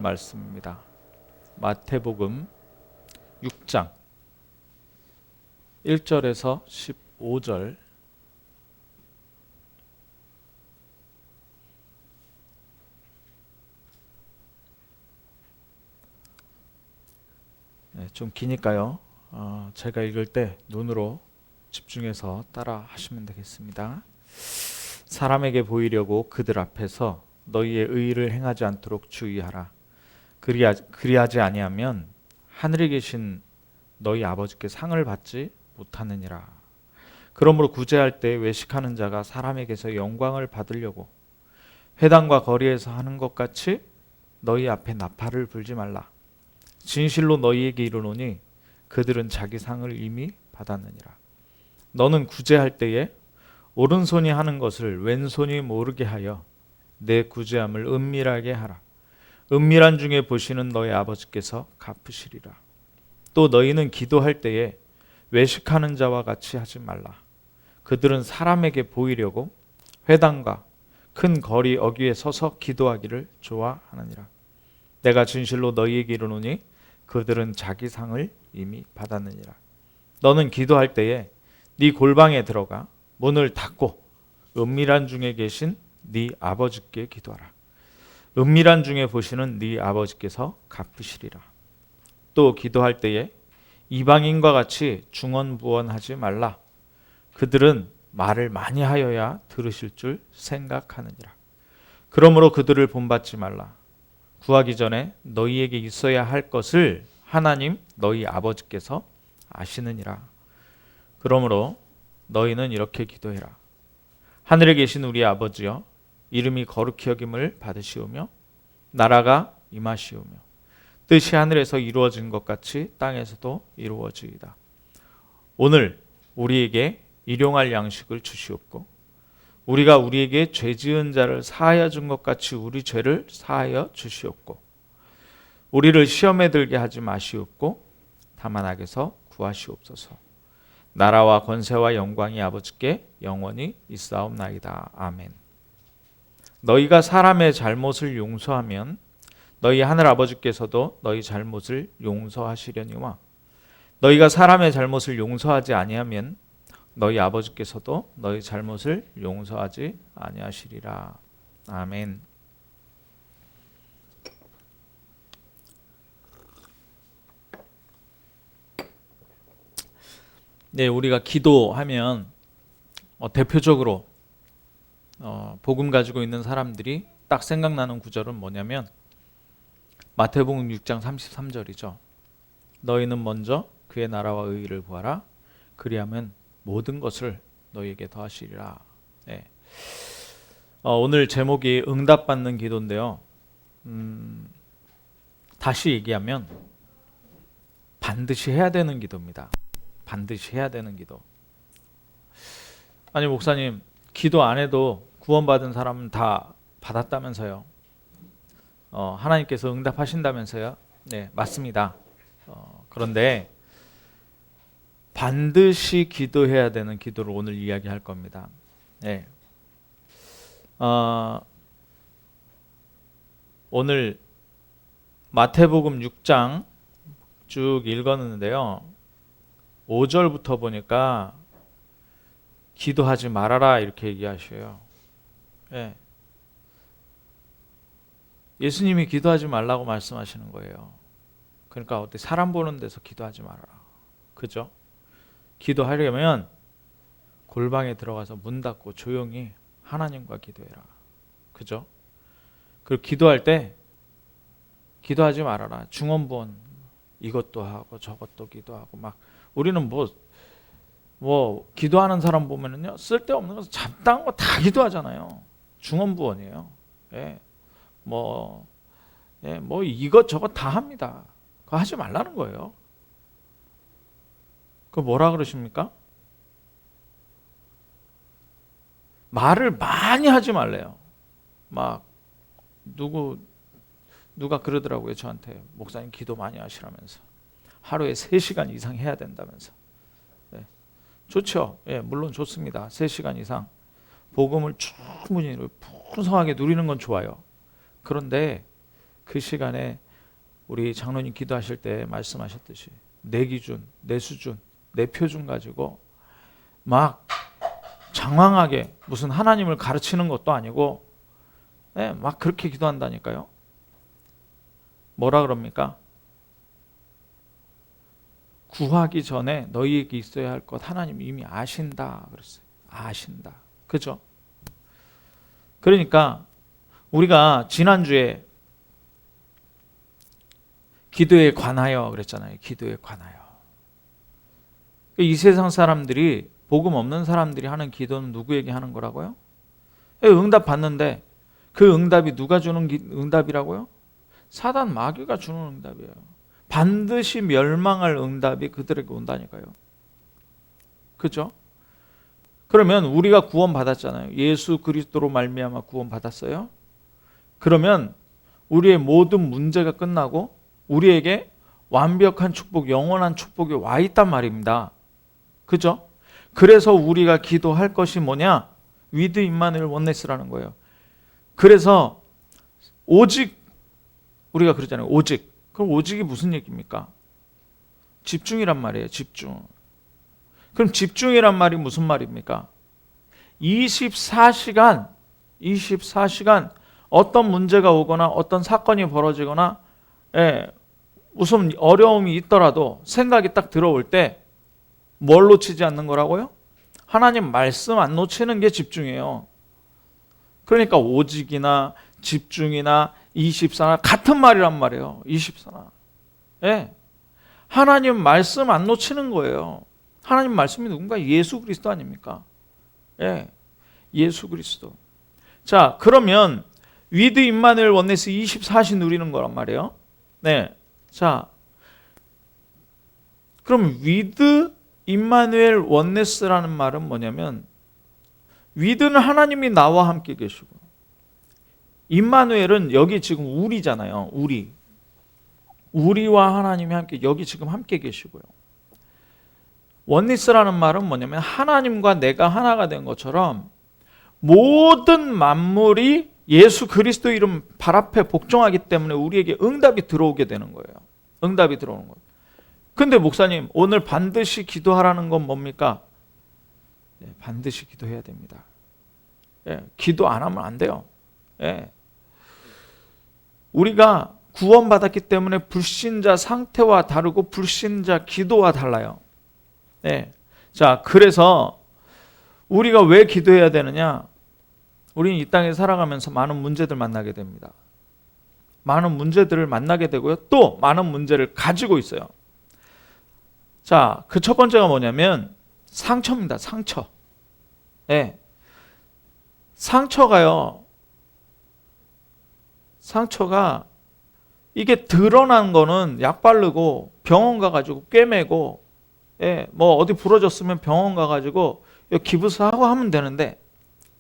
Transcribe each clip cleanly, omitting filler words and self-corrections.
말씀입니다. 마태복음 6장 1절에서 15절. 좀 기니까요. 제가 읽을 때 눈으로 집중해서 따라 하시면 되겠습니다. 사람에게 보이려고 그들 앞에서 너희의 의의를 행하지 않도록 주의하라. 그리하지 아니하면 하늘에 계신 너희 아버지께 상을 받지 못하느니라. 그러므로 구제할 때 외식하는 자가 사람에게서 영광을 받으려고 회당과 거리에서 하는 것 같이 너희 앞에 나팔을 불지 말라. 진실로 너희에게 이르노니 그들은 자기 상을 이미 받았느니라. 너는 구제할 때에 오른손이 하는 것을 왼손이 모르게 하여 내 구제함을 은밀하게 하라. 은밀한 중에 보시는 너희 아버지께서 갚으시리라. 또 너희는 기도할 때에 외식하는 자와 같이 하지 말라. 그들은 사람에게 보이려고 회당과 큰 거리 어귀에 서서 기도하기를 좋아하느니라. 내가 진실로 너희에게 이르노니 그들은 자기 상을 이미 받았느니라. 너는 기도할 때에 네 골방에 들어가 문을 닫고 은밀한 중에 계신 네 아버지께 기도하라. 은밀한 중에 보시는 네 아버지께서 갚으시리라. 또 기도할 때에 이방인과 같이 중언부언하지 말라. 그들은 말을 많이 하여야 들으실 줄 생각하느니라. 그러므로 그들을 본받지 말라. 구하기 전에 너희에게 있어야 할 것을 하나님 너희 아버지께서 아시느니라. 그러므로 너희는 이렇게 기도해라. 하늘에 계신 우리 아버지여, 이름이 거룩히 여김을 받으시오며 나라가 임하시오며 뜻이 하늘에서 이루어진 것 같이 땅에서도 이루어지이다. 오늘 우리에게 일용할 양식을 주시옵고 우리가 우리에게 죄 지은 자를 사하여 준 것 같이 우리 죄를 사하여 주시옵고 우리를 시험에 들게 하지 마시옵고 다만 악에서 구하시옵소서. 나라와 권세와 영광이 아버지께 영원히 있사옵나이다. 아멘. 너희가 사람의 잘못을 용서하면 너희 하늘 아버지께서도 너희 잘못을 용서하시려니와 너희가 사람의 잘못을 용서하지 아니하면 너희 아버지께서도 너희 잘못을 용서하지 아니하시리라. 아멘. 네, 우리가 기도하면 대표적으로 복음 가지고 있는 사람들이 딱 생각나는 구절은 뭐냐면 마태복음 6장 33절이죠. 너희는 먼저 그의 나라와 의의를 구하라. 그리하면 모든 것을 너희에게 더하시리라. 네. 오늘 제목이 응답받는 기도인데요. 다시 얘기하면 반드시 해야 되는 기도입니다. 반드시 해야 되는 기도. 아니 목사님, 기도 안 해도 구원받은 사람은 다 받았다면서요. 하나님께서 응답하신다면서요. 네, 맞습니다. 그런데 반드시 기도해야 되는 기도를 오늘 이야기할 겁니다. 네. 오늘 마태복음 6장 쭉 읽었는데요. 5절부터 보니까 기도하지 말아라 이렇게 얘기하셔요. 네. 예수님이 기도하지 말라고 말씀하시는 거예요. 그러니까 어떻게 사람 보는 데서 기도하지 말아라. 그죠? 기도하려면 골방에 들어가서 문 닫고 조용히 하나님과 기도해라. 그죠? 그리고 기도할 때 기도하지 말아라. 중언부언 이것도 하고 저것도 기도하고 막 우리는 뭐 기도하는 사람 보면은요 쓸데없는 거 잡다한 거 다 기도하잖아요. 중언부언이에요. 예. 뭐 이것저것 다 합니다. 그거 하지 말라는 거예요. 그 뭐라 그러십니까? 말을 많이 하지 말래요. 막 누가 그러더라고요. 저한테 목사님 기도 많이 하시라면서 하루에 3시간 이상 해야 된다면서. 네. 좋죠. 예, 물론 좋습니다. 3시간 이상 복음을 충분히 풍성하게 누리는 건 좋아요. 그런데 그 시간에 우리 장로님 기도하실 때 말씀하셨듯이 내 기준, 내 수준, 내 표준 가지고 막 장황하게 무슨 하나님을 가르치는 것도 아니고 막 그렇게 기도한다니까요. 뭐라 그럽니까? 구하기 전에 너희에게 있어야 할 것 하나님 이미 아신다 그랬어요. 아신다. 그죠? 그러니까 우리가 지난주에 기도에 관하여 그랬잖아요. 기도에 관하여. 이 세상 사람들이, 복음 없는 사람들이 하는 기도는 누구에게 하는 거라고요? 응답 받는데 그 응답이 누가 주는 응답이라고요? 사단 마귀가 주는 응답이에요. 반드시 멸망할 응답이 그들에게 온다니까요. 그죠? 그러면 우리가 구원 받았잖아요. 예수 그리스도로 말미암아 구원 받았어요. 그러면 우리의 모든 문제가 끝나고 우리에게 완벽한 축복, 영원한 축복이 와 있단 말입니다. 그죠? 그래서 우리가 기도할 것이 뭐냐? 위드 임마누엘 원네스라는 거예요. 그래서 오직, 우리가 그러잖아요. 오직. 그럼 오직이 무슨 얘기입니까? 집중이란 말이에요. 집중. 그럼 집중이란 말이 무슨 말입니까? 24시간 어떤 문제가 오거나 어떤 사건이 벌어지거나 무슨 어려움이 있더라도 생각이 딱 들어올 때 뭘 놓치지 않는 거라고요? 하나님 말씀 안 놓치는 게 집중이에요. 그러니까 오직이나 집중이나 24나 같은 말이란 말이에요. 24나. 하나님 말씀 안 놓치는 거예요. 하나님 말씀이 누군가? 예수 그리스도 아닙니까? 예수 그리스도. 자, 그러면 위드 임마누엘 원네스 24시 누리는 거란 말이에요. 자, 그럼 위드 임마누엘 원네스라는 말은 뭐냐면, 위드는 하나님이 나와 함께 계시고, 임마누엘은 여기 지금 우리잖아요. 우리와 하나님이 함께, 여기 지금 함께 계시고요. 원니스라는 말은 뭐냐면 하나님과 내가 하나가 된 것처럼 모든 만물이 예수 그리스도 이름 발 앞에 복종하기 때문에 우리에게 응답이 들어오게 되는 거예요. 응답이 들어오는 거예요. 근데 목사님, 오늘 반드시 기도하라는 건 뭡니까? 반드시 기도해야 됩니다. 기도 안 하면 안 돼요. 우리가 구원받았기 때문에 불신자 상태와 다르고 불신자 기도와 달라요. 자, 그래서 우리가 왜 기도해야 되느냐? 우리는 이 땅에 살아가면서 많은 문제들 만나게 됩니다. 많은 문제들을 만나게 되고요. 또 많은 문제를 가지고 있어요. 자, 그 첫 번째가 뭐냐면 상처입니다. 상처. 상처가 이게 드러난 거는 약 바르고 병원 가가지고 꿰매고 뭐 어디 부러졌으면 병원 가가지고 기부스하고 하면 되는데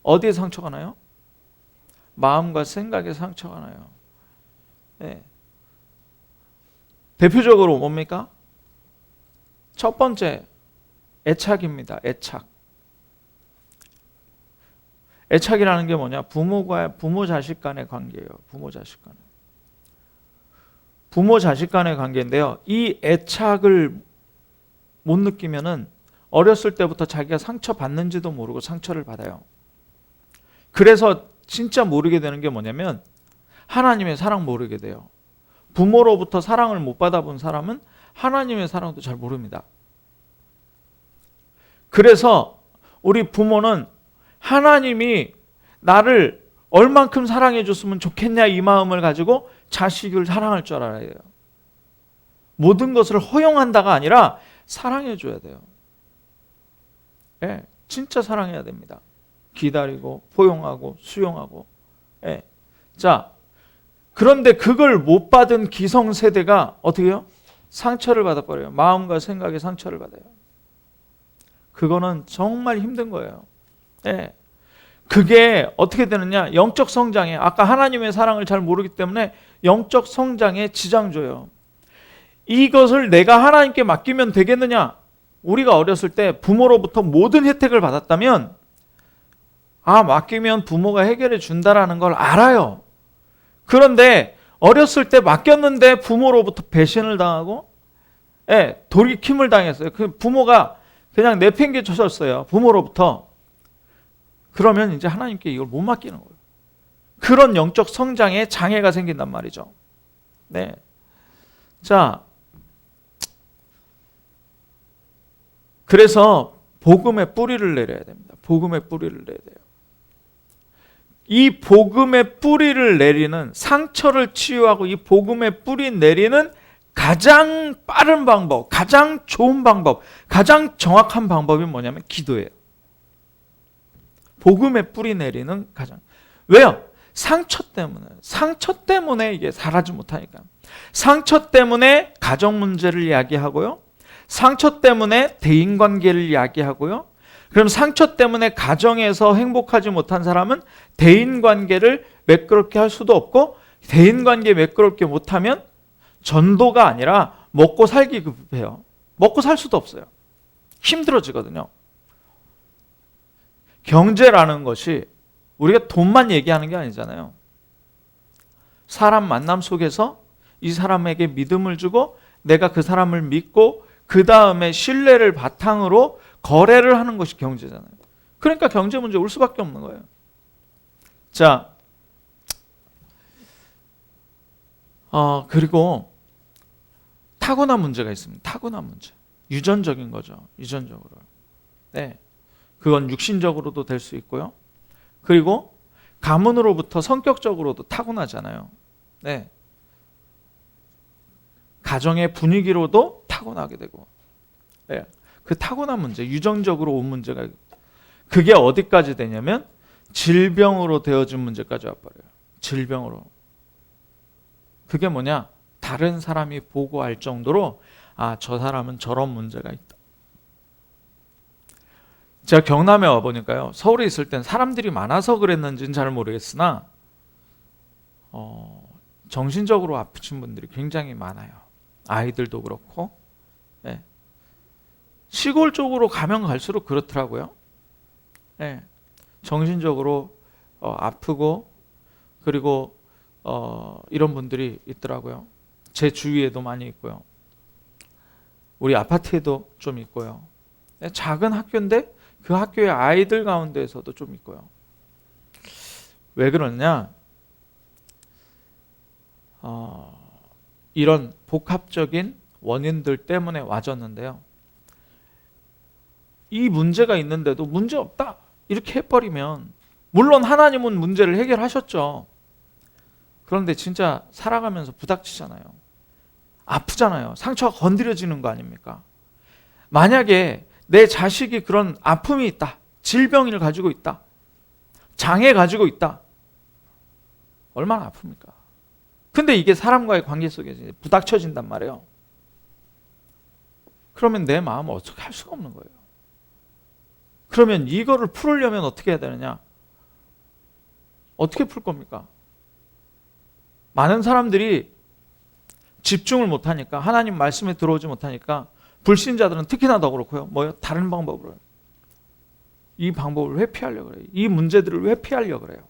어디에 상처가 나요? 마음과 생각에 상처가 나요. 대표적으로 뭡니까? 첫 번째, 애착입니다. 애착이라는 게 뭐냐? 부모 자식 간의 관계예요. 부모 자식 간의 관계인데요. 이 애착을 못 느끼면은 어렸을 때부터 자기가 상처 받는지도 모르고 상처를 받아요. 그래서 진짜 모르게 되는 게 뭐냐면 하나님의 사랑 모르게 돼요. 부모로부터 사랑을 못 받아본 사람은 하나님의 사랑도 잘 모릅니다. 그래서 우리 부모는 하나님이 나를 얼만큼 사랑해 줬으면 좋겠냐 이 마음을 가지고 자식을 사랑할 줄 알아야 돼요. 모든 것을 허용한다가 아니라 사랑해 줘야 돼요. 진짜 사랑해야 됩니다. 기다리고 포용하고 수용하고. 자, 그런데 그걸 못 받은 기성세대가 어떻게 해요? 상처를 받아버려요. 마음과 생각에 상처를 받아요. 그거는 정말 힘든 거예요. 그게 어떻게 되느냐? 영적 성장에, 아까 하나님의 사랑을 잘 모르기 때문에 영적 성장에 지장 줘요. 이것을 내가 하나님께 맡기면 되겠느냐? 우리가 어렸을 때 부모로부터 모든 혜택을 받았다면 맡기면 부모가 해결해 준다라는 걸 알아요. 그런데 어렸을 때 맡겼는데 부모로부터 배신을 당하고, 예, 돌이킴을 당했어요. 그 부모가 그냥 내팽개쳤어요. 부모로부터. 그러면 이제 하나님께 이걸 못 맡기는 거예요. 그런 영적 성장에 장애가 생긴단 말이죠. 네. 자, 그래서 복음의 뿌리를 내려야 됩니다. 복음의 뿌리를 내야 돼요. 이 복음의 뿌리를 내리는, 상처를 치유하고 이 복음의 뿌리 내리는 가장 빠른 방법, 가장 좋은 방법, 가장 정확한 방법이 뭐냐면 기도예요. 복음의 뿌리 내리는 가장. 왜요? 상처 때문에 이게 살아지 못하니까. 상처 때문에 가정 문제를 이야기하고요. 상처 때문에 대인관계를 이야기하고요. 그럼 상처 때문에 가정에서 행복하지 못한 사람은 대인관계를 매끄럽게 할 수도 없고, 대인관계 매끄럽게 못하면 전도가 아니라 먹고 살기 급해요. 먹고 살 수도 없어요. 힘들어지거든요. 경제라는 것이 우리가 돈만 얘기하는 게 아니잖아요. 사람 만남 속에서 이 사람에게 믿음을 주고 내가 그 사람을 믿고 그 다음에 신뢰를 바탕으로 거래를 하는 것이 경제잖아요. 그러니까 경제 문제 올 수밖에 없는 거예요. 자, 그리고 타고난 문제가 있습니다. 타고난 문제. 유전적인 거죠. 유전적으로. 네. 그건 육신적으로도 될 수 있고요. 그리고 가문으로부터 성격적으로도 타고나잖아요. 네. 가정의 분위기로도 타고나게 되고. 네. 그 타고난 문제, 유전적으로 온 문제가, 그게 어디까지 되냐면 질병으로 되어진 문제까지 와버려요. 질병으로. 그게 뭐냐? 다른 사람이 보고 알 정도로 저 사람은 저런 문제가 있다. 제가 경남에 와보니까요, 서울에 있을 땐 사람들이 많아서 그랬는지는 잘 모르겠으나 정신적으로 아프신 분들이 굉장히 많아요. 아이들도 그렇고. 네. 시골 쪽으로 가면 갈수록 그렇더라고요. 네. 정신적으로 아프고, 그리고 이런 분들이 있더라고요. 제 주위에도 많이 있고요. 우리 아파트에도 좀 있고요. 네. 작은 학교인데 그 학교의 아이들 가운데에서도 좀 있고요. 왜 그러냐? 이런 복합적인 원인들 때문에 와졌는데요. 이 문제가 있는데도 문제 없다 이렇게 해버리면, 물론 하나님은 문제를 해결하셨죠. 그런데 진짜 살아가면서 부닥치잖아요. 아프잖아요. 상처가 건드려지는 거 아닙니까? 만약에 내 자식이 그런 아픔이 있다, 질병을 가지고 있다, 장애 가지고 있다, 얼마나 아픕니까? 근데 이게 사람과의 관계 속에 부닥쳐진단 말이에요. 그러면 내 마음을 어떻게 할 수가 없는 거예요. 그러면 이거를 풀으려면 어떻게 해야 되느냐? 어떻게 풀 겁니까? 많은 사람들이 집중을 못하니까, 하나님 말씀에 들어오지 못하니까, 불신자들은 특히나 더 그렇고요. 뭐요? 다른 방법으로. 이 방법을 회피하려고 그래요. 이 문제들을 회피하려고 그래요.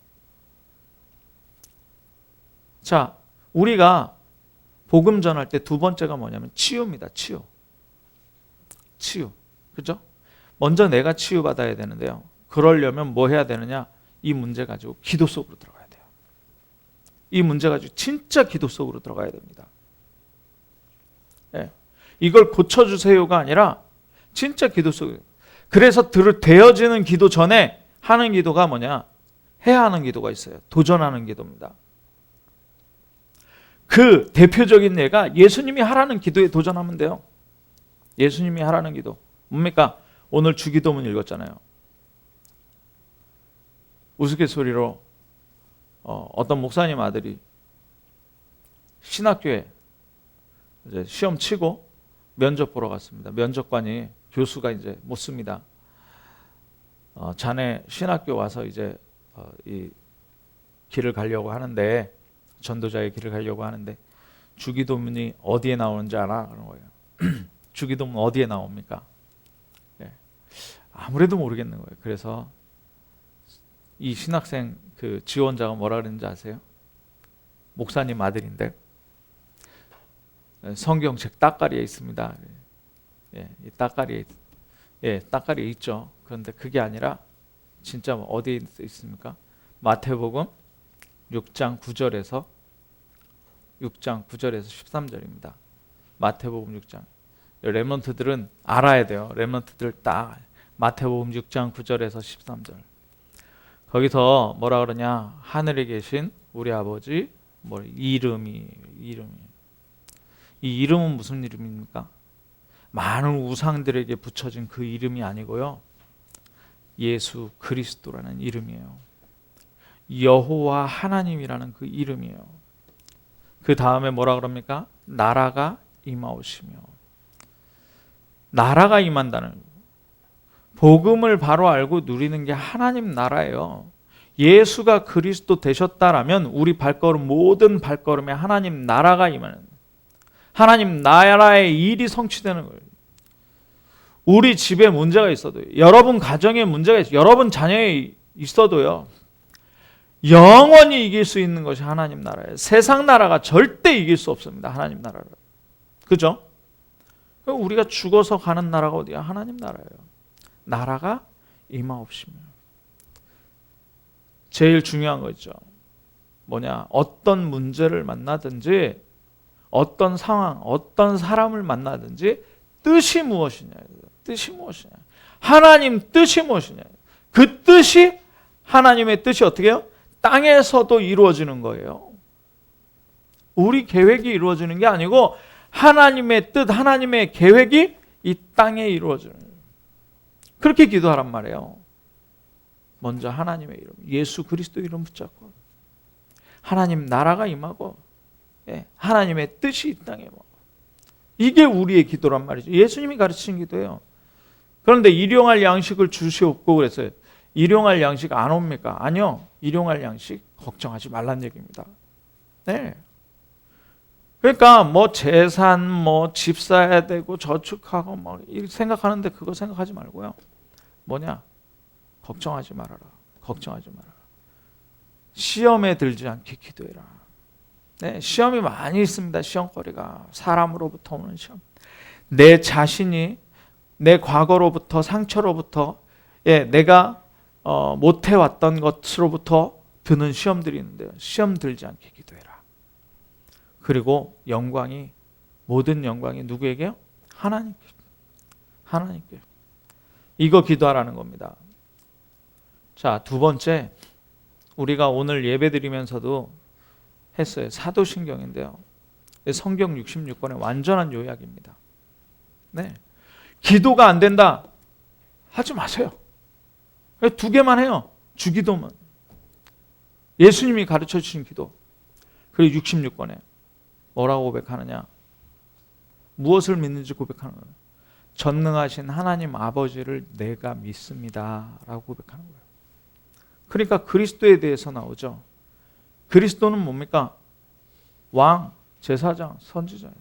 자, 우리가 복음 전할 때 두 번째가 뭐냐면 치유입니다. 치유. 그죠? 먼저 내가 치유받아야 되는데요. 그러려면 뭐 해야 되느냐? 이 문제 가지고 기도 속으로 들어가야 돼요. 이 문제 가지고 진짜 기도 속으로 들어가야 됩니다. 네. 이걸 고쳐주세요가 아니라 진짜 기도 속에. 그래서 되어지는 기도 전에 하는 기도가 뭐냐? 해야 하는 기도가 있어요. 도전하는 기도입니다. 그 대표적인 예가 예수님이 하라는 기도에 도전하면 돼요. 예수님이 하라는 기도. 뭡니까? 오늘 주기도문 읽었잖아요. 우스갯소리로 어떤 목사님 아들이 신학교에 이제 시험 치고 면접 보러 갔습니다. 면접관이, 교수가 이제 묻습니다. 자네 신학교 와서 이제 이 길을 가려고 하는데, 전도자의 길을 가려고 하는데 주기도문이 어디에 나오는지 알아? 그런 거예요. 주기도문 어디에 나옵니까? 네. 아무래도 모르겠는 거예요. 그래서 이 신학생 그 지원자가 뭐라 그랬는지 아세요? 목사님 아들인데 성경책 따까리에 있습니다. 예, 이 따까리에 따까리에 있죠. 그런데 그게 아니라 진짜 어디에 있습니까? 마태복음 6장 9절에서 13절입니다. 마태복음 6장. 렘넌트들은 알아야 돼요. 렘넌트들 딱 마태복음 6장 9절에서 13절. 거기서 뭐라 그러냐? 하늘에 계신 우리 아버지 이름이 이 이름은 무슨 이름입니까? 많은 우상들에게 붙여진 그 이름이 아니고요. 예수 그리스도라는 이름이에요. 여호와 하나님이라는 그 이름이에요. 그 다음에 뭐라 그럽니까? 나라가 임하오시며. 나라가 임한다는 거예요. 복음을 바로 알고 누리는 게 하나님 나라예요. 예수가 그리스도 되셨다라면 우리 발걸음 모든 발걸음에 하나님 나라가 임하는, 하나님 나라의 일이 성취되는 거예요. 우리 집에 문제가 있어도, 여러분 가정에 문제가 있어도, 여러분 자녀에 있어도요, 영원히 이길 수 있는 것이 하나님 나라예요. 세상 나라가 절대 이길 수 없습니다. 하나님 나라를. 그죠? 우리가 죽어서 가는 나라가 어디야? 하나님 나라예요. 나라가 임하옵시며. 제일 중요한 거 있죠. 뭐냐? 어떤 문제를 만나든지, 어떤 상황, 어떤 사람을 만나든지 뜻이 무엇이냐? 뜻이 무엇이냐? 하나님 뜻이 무엇이냐? 그 뜻이, 하나님의 뜻이 어떻게 해요? 땅에서도 이루어지는 거예요. 우리 계획이 이루어지는 게 아니고 하나님의 뜻, 하나님의 계획이 이 땅에 이루어지는 거예요. 그렇게 기도하란 말이에요. 먼저 하나님의 이름, 예수 그리스도 이름 붙잡고 하나님 나라가 임하고 하나님의 뜻이 이 땅에 임하고, 이게 우리의 기도란 말이죠. 예수님이 가르치신 기도예요. 그런데 일용할 양식을 주시옵고 그랬어요. 일용할 양식 안 옵니까? 아니요. 일용할 양식 걱정하지 말란 얘기입니다. 네. 그러니까 뭐 재산, 뭐 집 사야 되고 저축하고 막 생각하는데 그거 생각하지 말고요. 뭐냐? 걱정하지 말아라. 걱정하지 말아라. 시험에 들지 않게 기도해라. 네, 시험이 많이 있습니다. 시험거리가. 사람으로부터 오는 시험. 내 자신이 내 과거로부터, 상처로부터, 내가 못해왔던 것으로부터 드는 시험들이 있는데요. 시험 들지 않게 기도해라. 그리고 영광이, 모든 영광이 누구에게요? 하나님께. 하나님께. 이거 기도하라는 겁니다. 자, 두 번째, 우리가 오늘 예배 드리면서도 했어요. 사도신경인데요. 성경 66권의 완전한 요약입니다. 네. 기도가 안 된다. 하지 마세요. 두 개만 해요. 주기도만. 예수님이 가르쳐 주신 기도. 그리고 66권에 뭐라고 고백하느냐? 무엇을 믿는지 고백하는 거예요. 전능하신 하나님 아버지를 내가 믿습니다. 라고 고백하는 거예요. 그러니까 그리스도에 대해서 나오죠. 그리스도는 뭡니까? 왕, 제사장, 선지자예요.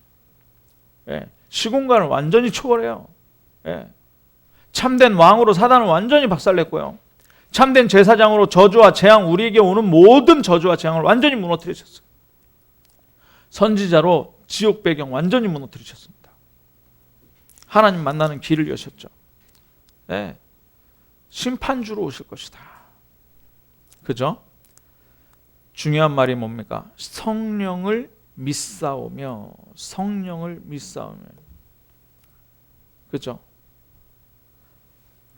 시공간을 완전히 초월해요. 참된 왕으로 사단을 완전히 박살냈고요. 참된 제사장으로 저주와 재앙, 우리에게 오는 모든 저주와 재앙을 완전히 무너뜨리셨어요. 선지자로 지옥 배경 완전히 무너뜨리셨습니다. 하나님 만나는 길을 여셨죠. 심판주로 오실 것이다. 그죠? 중요한 말이 뭡니까? 성령을 믿사오며, 성령을 믿사오며. 그죠?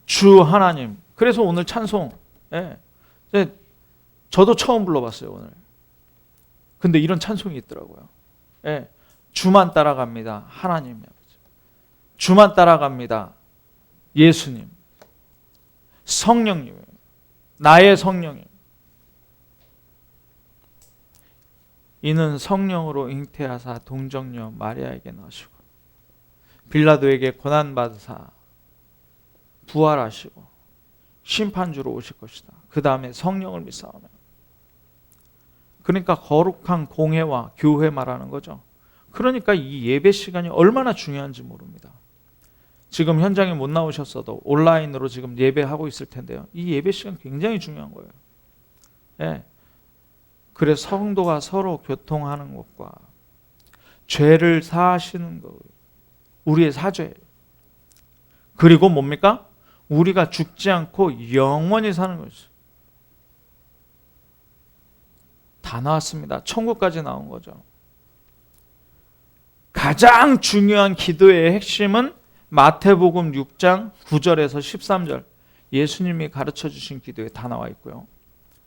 주 하나님. 그래서 오늘 찬송, 저도 처음 불러봤어요 오늘. 근데 이런 찬송이 있더라고요. 주만 따라갑니다. 하나님 아버지. 주만 따라갑니다. 예수님. 성령님. 나의 성령님. 이는 성령으로 잉태하사 동정녀 마리아에게 나시고 빌라도에게 고난받으사 부활하시고 심판주로 오실 것이다. 그 다음에 성령을 믿사오며. 그러니까 거룩한 공회와 교회 말하는 거죠. 그러니까 이 예배 시간이 얼마나 중요한지 모릅니다. 지금 현장에 못 나오셨어도 온라인으로 지금 예배하고 있을 텐데요. 이 예배 시간 굉장히 중요한 거예요. 그래서 성도가 서로 교통하는 것과 죄를 사하시는 것, 우리의 사죄. 그리고 뭡니까? 우리가 죽지 않고 영원히 사는 것이죠. 다 나왔습니다. 천국까지 나온 거죠. 가장 중요한 기도의 핵심은 마태복음 6장 9절에서 13절 예수님이 가르쳐 주신 기도에 다 나와 있고요.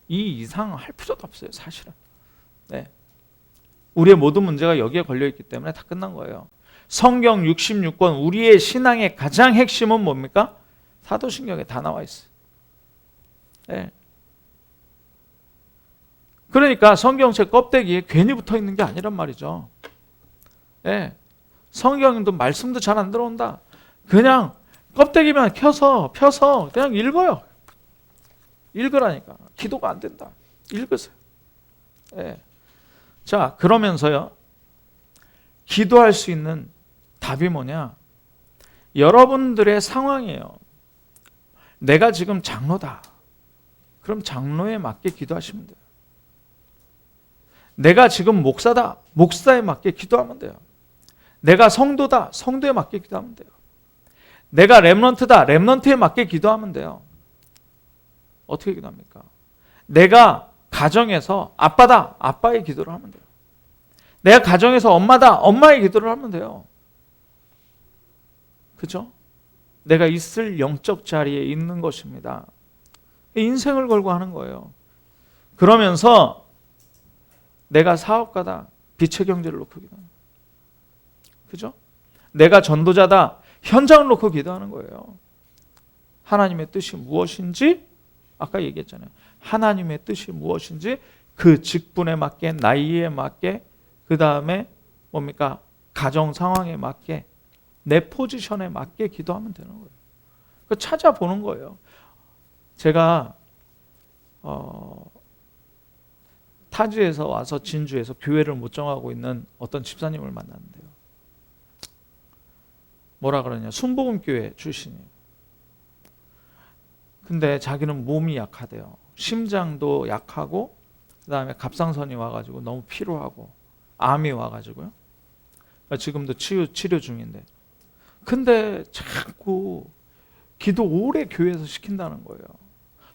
이 이상 할 필요도 없어요, 사실은. 네. 우리의 모든 문제가 여기에 걸려 있기 때문에 다 끝난 거예요. 성경 66권 우리의 신앙의 가장 핵심은 뭡니까? 사도신경에 다 나와 있어요. 네. 그러니까 성경책 껍데기에 괜히 붙어 있는 게 아니란 말이죠. 네. 성경도 말씀도 잘 안 들어온다. 그냥 껍데기만 펴서 그냥 읽어요. 읽으라니까. 기도가 안 된다. 읽으세요. 네. 자, 그러면서요. 기도할 수 있는 답이 뭐냐? 여러분들의 상황이에요. 내가 지금 장로다. 그럼 장로에 맞게 기도하시면 돼요. 내가 지금 목사다. 목사에 맞게 기도하면 돼요. 내가 성도다. 성도에 맞게 기도하면 돼요. 내가 렘넌트다. 렘넌트에 맞게 기도하면 돼요. 어떻게 기도합니까? 내가 가정에서 아빠다. 아빠의 기도를 하면 돼요. 내가 가정에서 엄마다. 엄마의 기도를 하면 돼요. 그죠? 내가 있을 영적 자리에 있는 것입니다. 인생을 걸고 하는 거예요. 그러면서 내가 사업가다. 빛의 경제를 놓고 기도하는 거예요. 그죠? 내가 전도자다. 현장을 놓고 기도하는 거예요. 하나님의 뜻이 무엇인지 아까 얘기했잖아요. 하나님의 뜻이 무엇인지 그 직분에 맞게, 나이에 맞게, 그 다음에 뭡니까? 가정 상황에 맞게, 내 포지션에 맞게 기도하면 되는 거예요. 그 찾아보는 거예요. 제가 타지에서 와서 진주에서 교회를 못 정하고 있는 어떤 집사님을 만났는데요. 뭐라 그러냐? 순복음교회 출신이에요. 근데 자기는 몸이 약하대요. 심장도 약하고 그 다음에 갑상선이 와가지고 너무 피로하고 암이 와가지고요. 지금도 치료 중인데. 근데 자꾸 기도 오래 교회에서 시킨다는 거예요.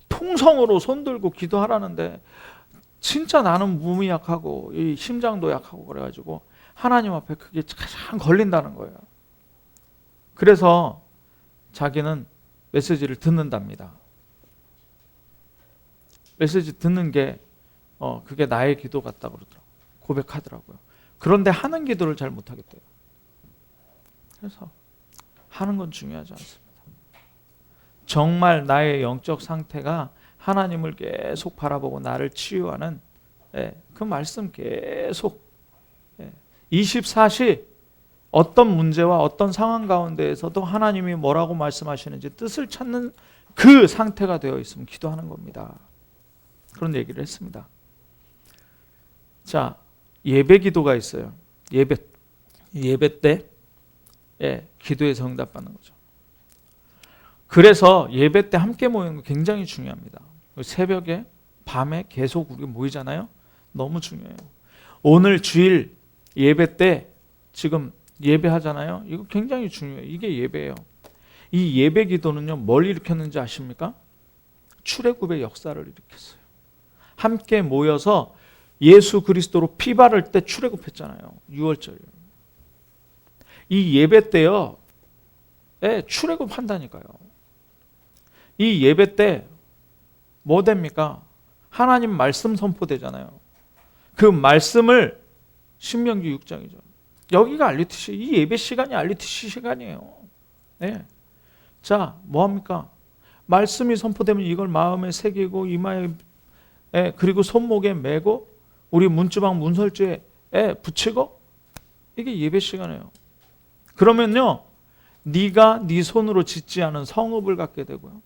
통성으로 손들고 기도하라는데 진짜 나는 몸이 약하고 이 심장도 약하고 그래가지고 하나님 앞에 그게 가장 걸린다는 거예요. 그래서 자기는 메시지를 듣는답니다. 메시지 듣는 게 그게 나의 기도 같다고 그러더라고요. 고백하더라고요. 그런데 하는 기도를 잘 못하겠대요. 그래서 하는 건 중요하지 않습니다. 정말 나의 영적 상태가 하나님을 계속 바라보고 나를 치유하는 그 말씀 계속 24시 어떤 문제와 어떤 상황 가운데에서도 하나님이 뭐라고 말씀하시는지 뜻을 찾는 그 상태가 되어 있으면 기도하는 겁니다. 그런 얘기를 했습니다. 자, 예배 기도가 있어요. 예배 때 기도에서 응답받는 거죠. 그래서 예배 때 함께 모이는 거 굉장히 중요합니다. 새벽에 밤에 계속 우리 모이잖아요. 너무 중요해요. 오늘 주일 예배 때 지금 예배하잖아요. 이거 굉장히 중요해요. 이게 예배예요. 이 예배 기도는요, 뭘 일으켰는지 아십니까? 출애굽의 역사를 일으켰어요. 함께 모여서 예수 그리스도로 피 바를 때 출애굽했잖아요. 6월절. 이 예배 때요, 출애굽한다니까요. 이 예배 때 뭐 됩니까? 하나님 말씀 선포되잖아요. 그 말씀을 신명기 6장이죠. 여기가 알리티시, 이 예배 시간이 알리티시 시간이에요. 네. 자, 뭐 합니까? 말씀이 선포되면 이걸 마음에 새기고 이마에 그리고 손목에 메고 우리 문지방 문설주에 붙이고 이게 예배 시간이에요. 그러면요, 네가 네 손으로 짓지 않은 성읍을 갖게 되고요.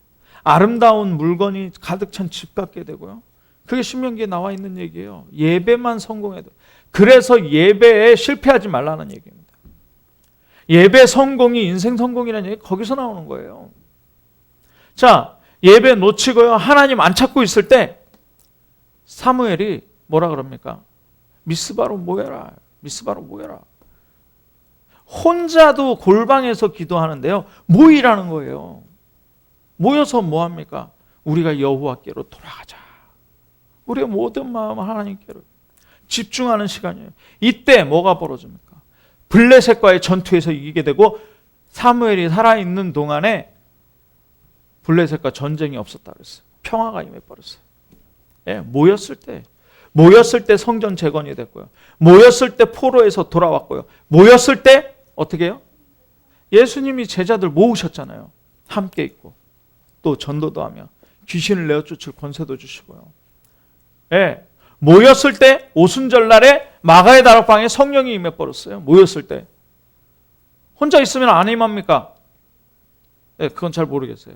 아름다운 물건이 가득 찬 집 갖게 되고요. 그게 신명기에 나와 있는 얘기예요. 예배만 성공해도. 그래서 예배에 실패하지 말라는 얘기입니다. 예배 성공이 인생 성공이라는 얘기 거기서 나오는 거예요. 자, 예배 놓치고요. 하나님 안 찾고 있을 때 사무엘이 뭐라 그럽니까? 미스바로 모여라. 미스바로 모여라. 혼자도 골방에서 기도하는데요. 모이라는 거예요. 모여서 뭐 합니까? 우리가 여호와께로 돌아가자. 우리의 모든 마음을 하나님께로 집중하는 시간이에요. 이때 뭐가 벌어집니까? 블레셋과의 전투에서 이기게 되고 사무엘이 살아있는 동안에 블레셋과 전쟁이 없었다 그랬어요. 평화가 임해버렸어요. 예, 모였을 때 성전 재건이 됐고요. 모였을 때 포로에서 돌아왔고요. 모였을 때 어떻게 해요? 예수님이 제자들 모으셨잖아요. 함께 있고 또 전도도 하며 귀신을 내어쫓을 권세도 주시고요. 예, 모였을 때 오순절날에 마가의 다락방에 성령이 임해버렸어요. 모였을 때. 혼자 있으면 안 임합니까? 예, 그건 잘 모르겠어요.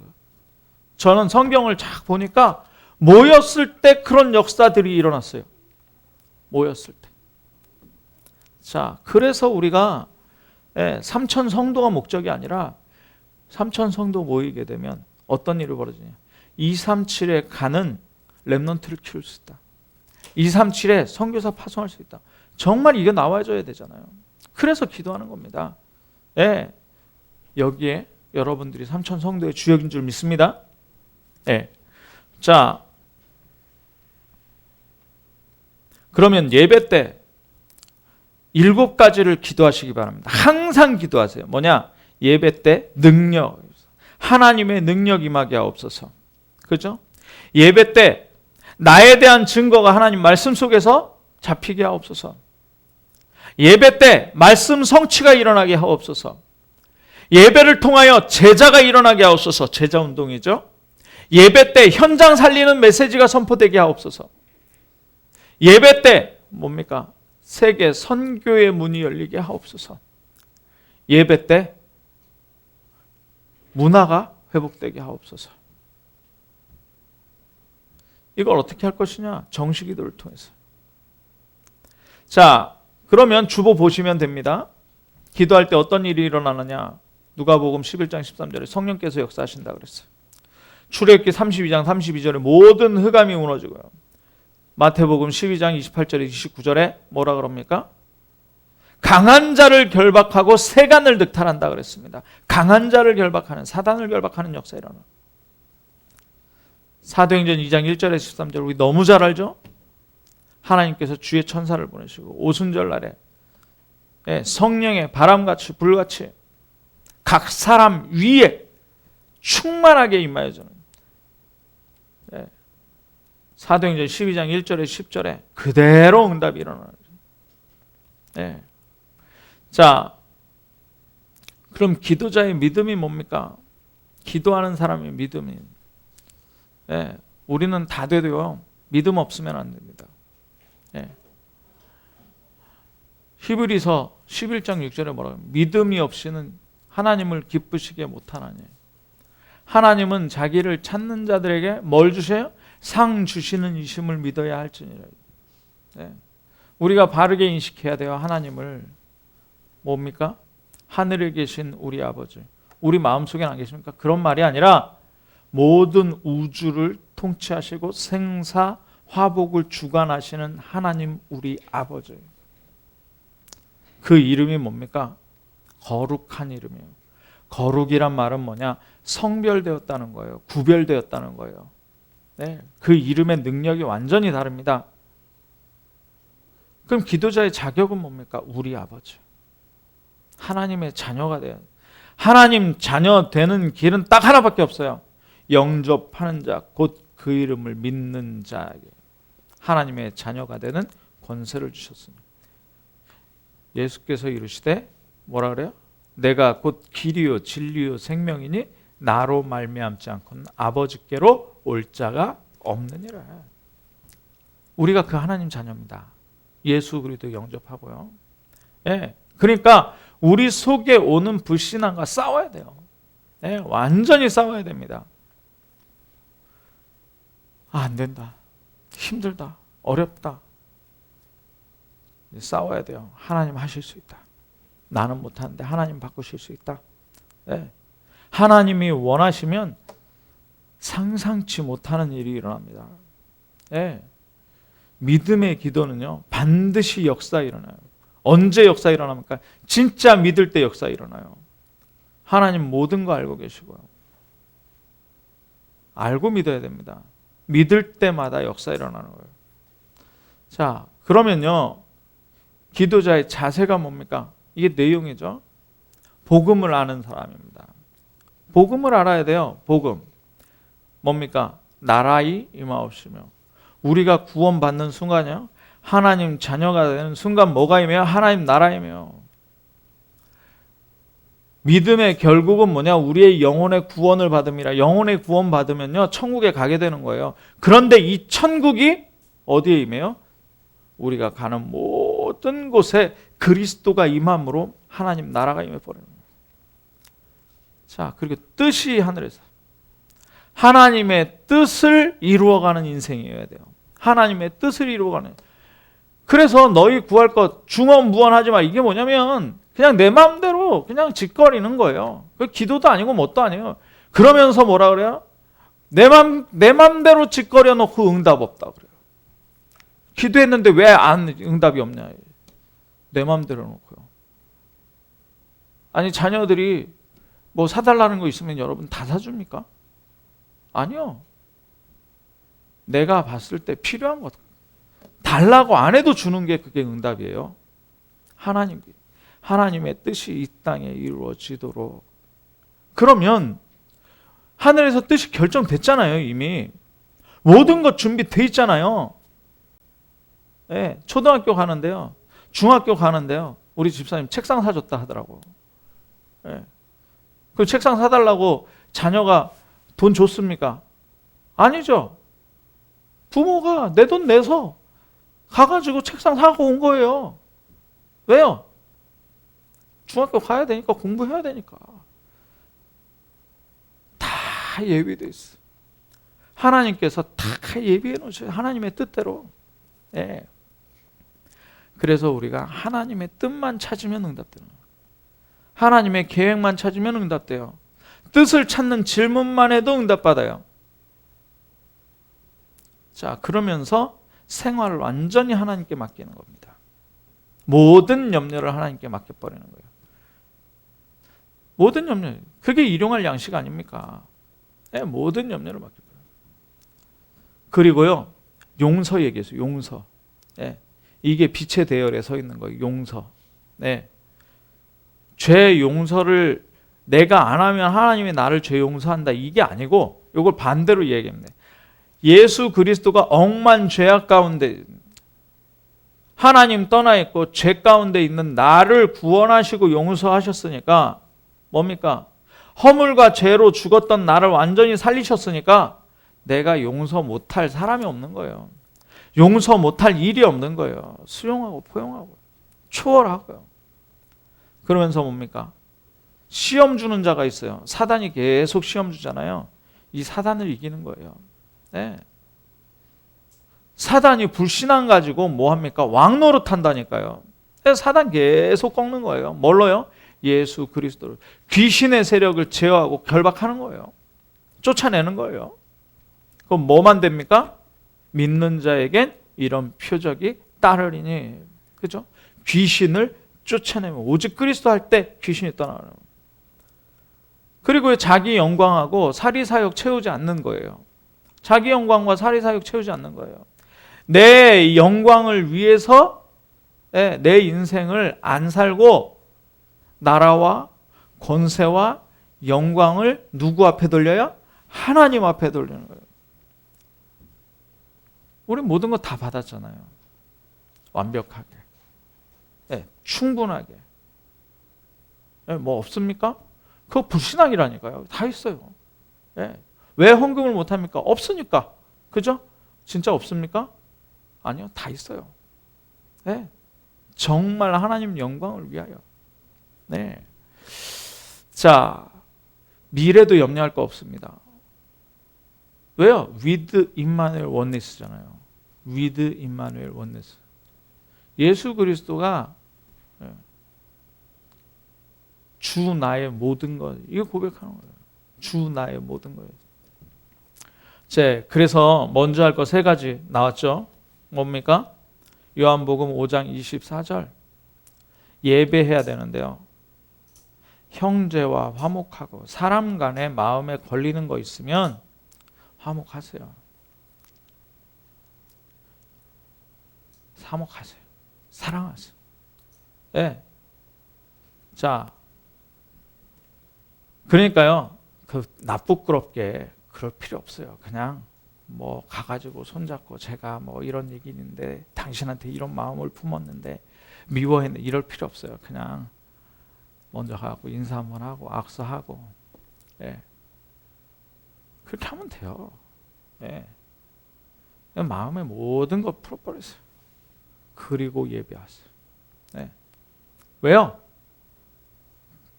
저는 성경을 쫙 보니까 모였을 때 그런 역사들이 일어났어요. 모였을 때. 자, 그래서 우리가 삼천 성도가 목적이 아니라 삼천 성도 모이게 되면 어떤 일이 벌어지냐? 237에 가는 렘넌트를 키울 수 있다. 237에 선교사 파송할 수 있다. 정말 이게 나와줘야 되잖아요. 그래서 기도하는 겁니다. 예, 여기에 여러분들이 삼천 성도의 주역인 줄 믿습니다. 예. 자, 그러면 예배 때 7가지를 기도하시기 바랍니다. 항상 기도하세요. 뭐냐? 예배 때 능력, 하나님의 능력 임하게 하옵소서. 그죠? 예배 때 나에 대한 증거가 하나님 말씀 속에서 잡히게 하옵소서. 예배 때 말씀 성취가 일어나게 하옵소서. 예배를 통하여 제자가 일어나게 하옵소서. 제자 운동이죠. 예배 때 현장 살리는 메시지가 선포되게 하옵소서. 예배 때 뭡니까? 세계 선교의 문이 열리게 하옵소서. 예배 때 문화가 회복되게 하옵소서. 이걸 어떻게 할 것이냐? 정식기도를 통해서. 자, 그러면 주보 보시면 됩니다. 기도할 때 어떤 일이 일어나느냐? 누가복음 11장 13절에 성령께서 역사하신다 그랬어요. 출애굽기 32장 32절에 모든 흑암이 무너지고요. 마태복음 12장 28절에 29절에 뭐라 그럽니까? 강한 자를 결박하고 세간을 늑탈한다 그랬습니다. 강한 자를 결박하는, 사단을 결박하는 역사 일어나. 사도행전 2장 1절에서 13절 우리 너무 잘 알죠? 하나님께서 주의 천사를 보내시고 오순절 날에 성령의 바람같이 불같이 각 사람 위에 충만하게 임하여 주는 사도행전 12장 1절에 10절에 그대로 응답이 일어나는 거죠. 자, 그럼 기도자의 믿음이 뭡니까? 기도하는 사람의 믿음이 우리는 다 돼도요 믿음 없으면 안 됩니다. 히브리서 11장 6절에 뭐라고 믿음이 없이는 하나님을 기쁘시게 못하나니. 하나님은 자기를 찾는 자들에게 뭘 주세요? 상 주시는 이심을 믿어야 할지니라. 우리가 바르게 인식해야 돼요. 하나님을 뭡니까? 하늘에 계신 우리 아버지. 우리 마음속에는 안 계십니까? 그런 말이 아니라 모든 우주를 통치하시고 생사 화복을 주관하시는 하나님 우리 아버지. 그 이름이 뭡니까? 거룩한 이름이에요. 거룩이란 말은 뭐냐? 성별되었다는 거예요. 구별되었다는 거예요. 그 이름의 능력이 완전히 다릅니다. 그럼 기도자의 자격은 뭡니까? 우리 아버지. 하나님의 자녀가 돼요. 하나님 자녀 되는 길은 딱 하나밖에 없어요. 영접하는 자, 곧 그 이름을 믿는 자에게 하나님의 자녀가 되는 권세를 주셨습니다. 예수께서 이르시되 뭐라 그래요? 내가 곧 길이요 진리요 생명이니 나로 말미암지 않고는 아버지께로 올 자가 없느니라. 우리가 그 하나님 자녀입니다. 예수 그리스도 영접하고요. 그러니까 우리 속에 오는 불신앙과 싸워야 돼요. 완전히 싸워야 됩니다. 안 된다. 힘들다. 어렵다. 싸워야 돼요. 하나님 하실 수 있다. 나는 못하는데 하나님 바꾸실 수 있다. 하나님이 원하시면 상상치 못하는 일이 일어납니다. 믿음의 기도는요, 반드시 역사 일어나요. 언제 역사 일어납니까? 진짜 믿을 때 역사 일어나요. 하나님 모든 거 알고 계시고요. 알고 믿어야 됩니다. 믿을 때마다 역사 일어나는 거예요. 자, 그러면요, 기도자의 자세가 뭡니까? 이게 내용이죠. 복음을 아는 사람입니다. 복음을 알아야 돼요. 복음. 뭡니까? 나라의 임하옵시며. 우리가 구원받는 순간이요, 하나님 자녀가 되는 순간 뭐가 임해요? 하나님 나라임이에요. 믿음의 결국은 뭐냐? 우리의 영혼의 구원을 받음이라. 영혼의 구원 받으면요, 천국에 가게 되는 거예요. 그런데 이 천국이 어디에 임해요? 우리가 가는 모든 곳에 그리스도가 임함으로 하나님 나라가 임해버리는 거예요. 자, 그리고 뜻이 하늘에서. 하나님의 뜻을 이루어가는 인생이어야 돼요. 하나님의 뜻을 이루어가는. 그래서 너희 구할 것 중언부언하지 마. 이게 뭐냐면 그냥 내 마음대로 그냥 짓거리는 거예요. 그 기도도 아니고 뭣도 아니에요. 그러면서 뭐라 그래요? 내 맘대로 짓거려 놓고 응답 없다 그래요. 기도했는데 왜 안 응답이 없냐? 내 맘대로 놓고요. 아니, 자녀들이 뭐 사달라는 거 있으면 여러분 다 사줍니까? 아니요. 내가 봤을 때 필요한 것, 달라고 안 해도 주는 게 그게 응답이에요. 하나님의 뜻이 이 땅에 이루어지도록. 그러면 하늘에서 뜻이 결정됐잖아요. 이미 모든 것 준비돼 있잖아요. 네, 초등학교 가는데요, 중학교 가는데요, 우리 집사님 책상 사줬다 하더라고. 네. 그 책상 사달라고 자녀가 돈 줬습니까? 아니죠. 부모가 내 돈 내서 가가지고 책상 사고 온 거예요. 왜요? 중학교 가야 되니까, 공부해야 되니까. 다 예비돼 있어. 하나님께서 다 예비해 놓으셔요. 하나님의 뜻대로. 네. 그래서 우리가 하나님의 뜻만 찾으면 응답되는 거예요. 하나님의 계획만 찾으면 응답돼요. 뜻을 찾는 질문만 해도 응답받아요. 자, 그러면서 생활을 완전히 하나님께 맡기는 겁니다. 모든 염려를 하나님께 맡겨버리는 거예요. 모든 염려, 그게 일용할 양식 아닙니까? 네, 모든 염려를 맡겨버려요. 그리고요, 용서 얘기했어요. 용서. 네, 이게 빛의 대열에 서 있는 거예요. 용서. 네. 죄 용서를 내가 안 하면 하나님이 나를 죄 용서한다, 이게 아니고 이걸 반대로 얘기합니다. 예수 그리스도가 억만 죄악 가운데 하나님 떠나 있고 죄 가운데 있는 나를 구원하시고 용서하셨으니까 뭡니까? 허물과 죄로 죽었던 나를 완전히 살리셨으니까 내가 용서 못할 사람이 없는 거예요. 용서 못할 일이 없는 거예요. 수용하고 포용하고 초월하고요. 그러면서 뭡니까? 시험 주는 자가 있어요. 사단이 계속 시험 주잖아요. 이 사단을 이기는 거예요. 네. 사단이 불신앙 가지고 뭐 합니까? 왕 노릇한다니까요. 사단 계속 꺾는 거예요. 뭘로요? 예수 그리스도를. 귀신의 세력을 제어하고 결박하는 거예요. 쫓아내는 거예요. 그럼 뭐만 됩니까? 믿는 자에겐 이런 표적이 따르리니. 그죠? 귀신을 쫓아내면, 오직 그리스도 할 때 귀신이 떠나는 거예요. 그리고 자기 영광하고 사리사욕 채우지 않는 거예요. 자기 영광과 사리사욕 채우지 않는 거예요. 내 영광을 위해서 내 인생을 안 살고 나라와 권세와 영광을 누구 앞에 돌려요? 하나님 앞에 돌리는 거예요. 우리 모든 거 다 받았잖아요. 완벽하게. 충분하게. 뭐 없습니까? 그거 불신앙이라니까요. 다 있어요. 왜 헌금을 못합니까? 없으니까. 그죠? 진짜 없습니까? 아니요. 다 있어요. 정말 하나님 영광을 위하여. 네. 자, 미래도 염려할 거 없습니다. 왜요? With Emmanuel Oneness잖아요. With Emmanuel Oneness. 예수 그리스도가 주 나의 모든 것, 이거 고백하는 거예요. 주 나의 모든 거예요. 그래서 먼저 할 거 세 가지 나왔죠. 뭡니까? 요한복음 5장 24절. 예배해야 되는데요. 형제와 화목하고 사람 간에 마음에 걸리는 거 있으면 화목하세요. 화목하세요. 사랑하세요. 네. 자, 그러니까요. 나쁘끄럽게 그럴 필요 없어요. 그냥 뭐 가가지고 손잡고 제가 뭐 이런 얘기 있는데 당신한테 이런 마음을 품었는데 미워했는데 이럴 필요 없어요. 그냥 먼저 가고 인사 한번 하고 악수하고, 예. 그렇게 하면 돼요. 예. 마음의 모든 거 풀어버리세요. 그리고 예배하세요. 예. 왜요?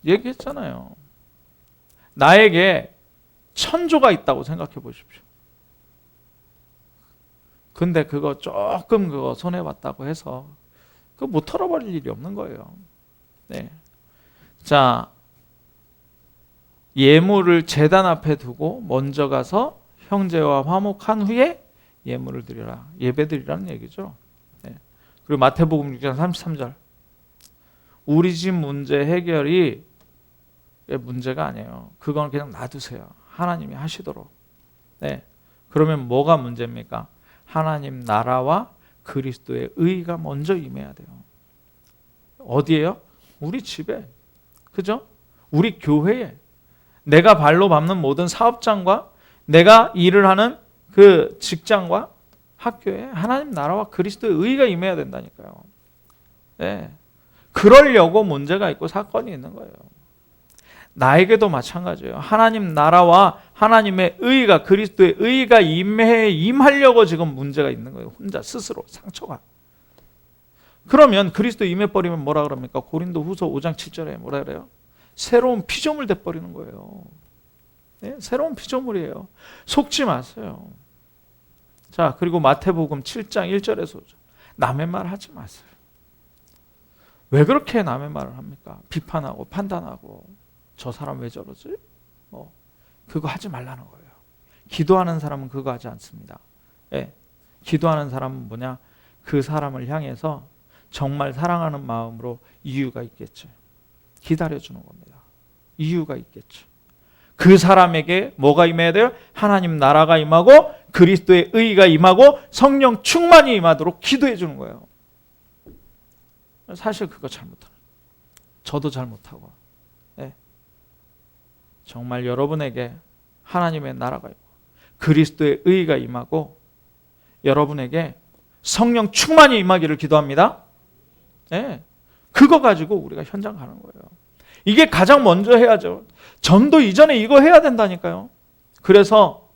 얘기했잖아요. 나에게 천조가 있다고 생각해 보십시오. 근데 그거 조금 그거 손해봤다고 해서 그거 못 털어버릴 일이 없는 거예요. 네. 자, 예물을 제단 앞에 두고 먼저 가서 형제와 화목한 후에 예물을 드리라. 예배드리라는 얘기죠. 네. 그리고 마태복음 6장 33절. 우리 집 문제 해결이 문제가 아니에요. 그건 그냥 놔두세요. 하나님이 하시도록. 네. 그러면 뭐가 문제입니까? 하나님 나라와 그리스도의 의가 먼저 임해야 돼요. 어디에요? 우리 집에. 그죠? 우리 교회에. 내가 발로 밟는 모든 사업장과 내가 일을 하는 그 직장과 학교에 하나님 나라와 그리스도의 의가 임해야 된다니까요. 네. 그러려고 문제가 있고 사건이 있는 거예요. 나에게도 마찬가지예요. 하나님 나라와 하나님의 의가 그리스도의 의가 임하려고 지금 문제가 있는 거예요. 혼자 스스로 상처가. 그러면 그리스도 임해버리면 뭐라 그럽니까? 고린도후서 5장 7절에 뭐라 그래요? 새로운 피조물 돼버리는 거예요. 네? 새로운 피조물이에요. 속지 마세요. 자, 그리고 마태복음 7장 1절에서 남의 말 하지 마세요. 왜 그렇게 남의 말을 합니까? 비판하고 판단하고 저 사람 왜 저러지? 그거 하지 말라는 거예요. 기도하는 사람은 그거 하지 않습니다. 예. 기도하는 사람은 뭐냐? 그 사람을 향해서 정말 사랑하는 마음으로 이유가 있겠죠. 기다려주는 겁니다. 이유가 있겠죠. 그 사람에게 뭐가 임해야 돼요? 하나님 나라가 임하고 그리스도의 의가 임하고 성령 충만이 임하도록 기도해 주는 거예요. 사실 그거 잘 못하는. 저도 잘 못하고. 네. 정말 여러분에게 하나님의 나라가 임하고 그리스도의 의가 임하고 여러분에게 성령 충만이 임하기를 기도합니다. 네. 그거 가지고 우리가 현장 가는 거예요. 이게 가장 먼저 해야죠. 전도 이전에 이거 해야 된다니까요. 그래서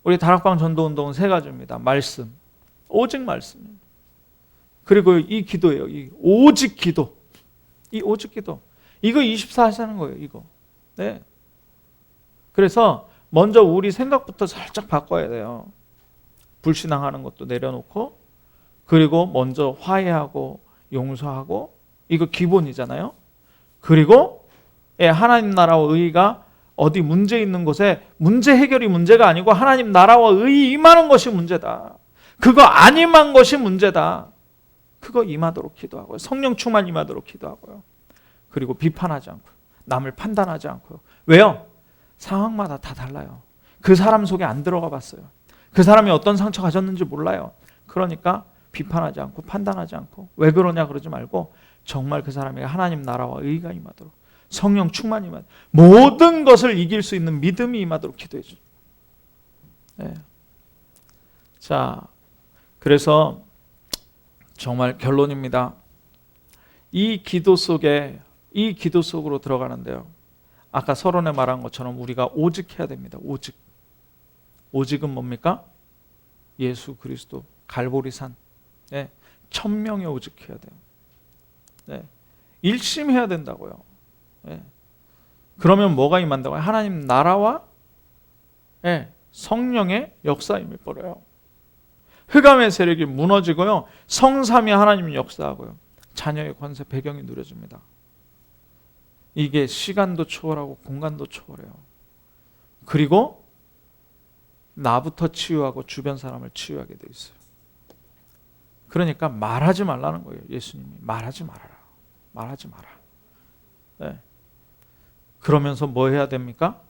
우리 다락방 전도운동은 세 가지입니다. 말씀, 오직 말씀. 그리고 이 기도예요. 이 오직 기도. 이 오직 기도. 이거 24 하시는 거예요. 이거. 네. 그래서 먼저 우리 생각부터 살짝 바꿔야 돼요. 불신앙하는 것도 내려놓고 그리고 먼저 화해하고 용서하고 이거 기본이잖아요. 그리고 하나님 나라와 의가 어디 문제 있는 곳에 문제 해결이 문제가 아니고 하나님 나라와 의이 임하는 것이 문제다. 그거 안 임한 것이 문제다. 그거 임하도록 기도하고요. 성령 충만 임하도록 기도하고요. 그리고 비판하지 않고 남을 판단하지 않고요. 왜요? 상황마다 다 달라요. 그 사람 속에 안 들어가 봤어요. 그 사람이 어떤 상처 가졌는지 몰라요. 그러니까 비판하지 않고 판단하지 않고 왜 그러냐 그러지 말고 정말 그 사람에게 하나님 나라와 의가 임하도록 성령 충만이 임하도록 모든 것을 이길 수 있는 믿음이 임하도록 기도해 주죠. 네. 자, 그래서 정말 결론입니다. 이 기도 속으로 들어가는데요. 아까 서론에 말한 것처럼 우리가 오직 해야 됩니다. 오직. 오직은 뭡니까? 예수 그리스도 갈보리산. 네. 천명에 오직해야 돼요. 네. 일심해야 된다고요. 네. 그러면 뭐가 임한다고요? 하나님 나라와 성령의 역사 임해버려요. 흑암의 세력이 무너지고요. 성삼위 하나님이 역사하고요. 자녀의 권세 배경이 누려집니다. 이게 시간도 초월하고 공간도 초월해요. 그리고 나부터 치유하고 주변 사람을 치유하게 돼 있어요. 그러니까 말하지 말라는 거예요. 예수님이 말하지 말아라. 말하지 마라. 네. 그러면서 뭐 해야 됩니까?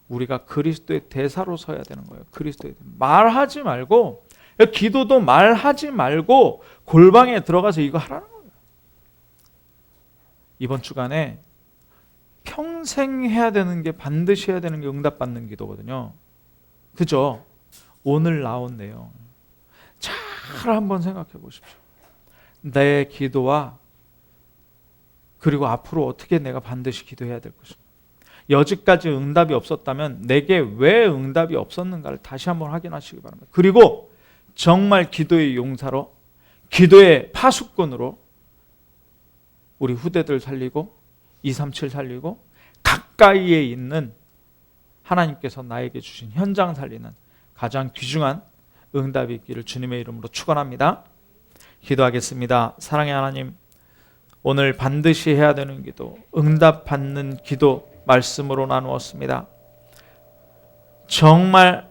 우리가 그리스도의 대사로 서야 되는 거예요. 그리스도의 말하지 말고, 기도도 말하지 말고 골방에 들어가서 이거 하라는 거예요. 이번 주간에 평생 해야 되는 게, 반드시 해야 되는 게 응답받는 기도거든요. 그죠? 오늘 나온 내용 잘 한번 생각해 보십시오. 내 기도와 그리고 앞으로 어떻게 내가 반드시 기도해야 될 것인가. 여지까지 응답이 없었다면 내게 왜 응답이 없었는가를 다시 한번 확인하시기 바랍니다. 그리고 정말 기도의 용사로, 기도의 파수꾼으로 우리 후대들 살리고 237 살리고 가까이에 있는 하나님께서 나에게 주신 현장 살리는 가장 귀중한 응답이 있기를 주님의 이름으로 축원합니다. 기도하겠습니다. 사랑의 하나님, 오늘 반드시 해야 되는 기도, 응답받는 기도 말씀으로 나누었습니다. 정말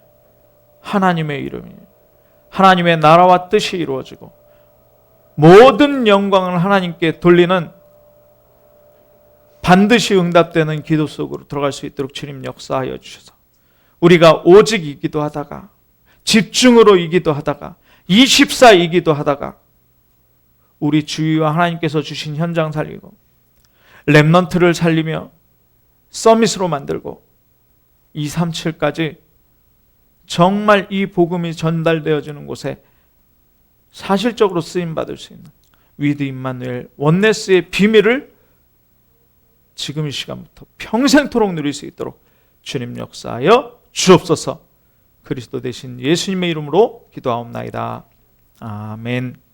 하나님의 이름이, 하나님의 나라와 뜻이 이루어지고 모든 영광을 하나님께 돌리는 반드시 응답되는 기도 속으로 들어갈 수 있도록 주님 역사하여 주셔서 우리가 오직이기도 하다가 집중으로이기도 하다가 24이기도 하다가 우리 주위와 하나님께서 주신 현장 살리고 렘넌트를 살리며 서밋으로 만들고 237까지 정말 이 복음이 전달되어지는 곳에 사실적으로 쓰임받을 수 있는 위드 임마누엘 원네스의 비밀을 지금 이 시간부터 평생토록 누릴 수 있도록 주님 역사하여 주옵소서. 그리스도 대신 예수님의 이름으로 기도하옵나이다. 아멘.